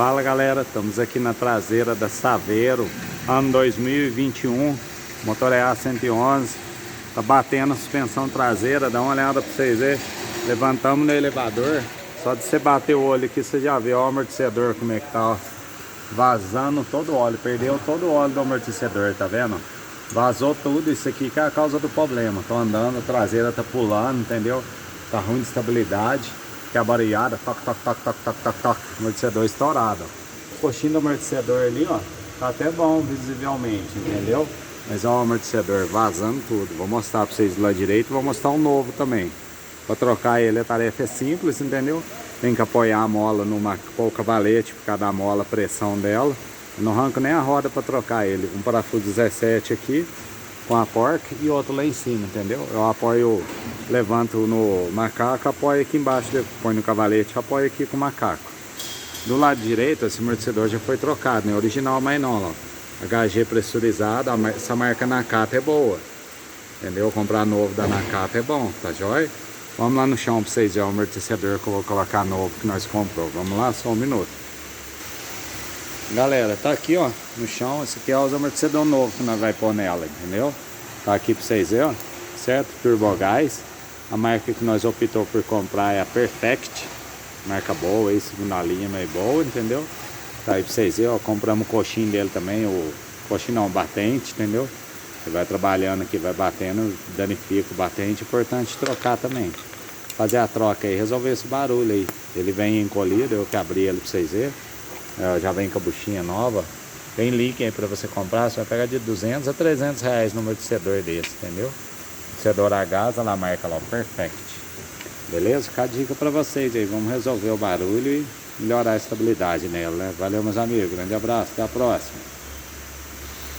Fala galera, estamos aqui na traseira da Saveiro, ano 2021, motor EA111, tá batendo a suspensão traseira, dá uma olhada para vocês verem. Levantamos no elevador, só de você bater o olho aqui você já vê ó, o amortecedor como é que tá, ó. Vazando todo o óleo, perdeu todo o óleo do amortecedor, tá vendo? Vazou tudo, isso aqui que é a causa do problema. Tô andando, a traseira tá pulando, entendeu? Tá ruim de estabilidade, que a bareada, toc, toc, toc, toc, toc, toc, toc, amortecedor estourado. O coxinho do amortecedor ali, ó, tá até bom visivelmente, entendeu? Mas ó, o amortecedor vazando tudo. Vou mostrar pra vocês do lado direito, vou mostrar um novo também. Pra trocar ele a tarefa é simples, entendeu? Tem que apoiar a mola numa o cavalete por causa da mola, a pressão dela. Eu não arranco nem a roda para trocar ele. Um parafuso 17 aqui com a porca e outro lá em cima, entendeu? Eu apoio, levanto no macaco, apoio aqui embaixo, põe no cavalete, apoio aqui com o macaco. Do lado direito, esse amortecedor já foi trocado, não é original, mas não, ó. HG pressurizado, essa marca Nakata é boa, entendeu? Comprar novo da Nakata é bom, tá jóia? Vamos lá no chão para vocês verem o amortecedor que eu vou colocar novo que nós comprou. Vamos lá, só um minuto. Galera, tá aqui ó, no chão, esse aqui é os amortecedor novo que nós vai pôr nela, entendeu? Tá aqui para vocês verem, ó, certo? Turbogás. A marca que nós optou por comprar é a Perfect. Marca boa aí, segunda linha, meio boa, entendeu? Tá aí para vocês verem, ó, compramos o coxinho dele também, o coxinho não, o batente, entendeu? Você vai trabalhando aqui, vai batendo, danifica o batente, é importante trocar também. Fazer a troca aí, resolver esse barulho aí. Ele vem encolhido, eu que abri ele para vocês verem. Já vem com a buchinha nova. Tem link aí para você comprar, você vai pegar de 200 a 300 reais no amortecedor desse, entendeu? Amortecedor a gás, olha lá a marca lá, o Perfect. Beleza? Fica a dica para vocês aí, vamos resolver o barulho e melhorar a estabilidade nela, né? Valeu meus amigos, grande abraço, até a próxima.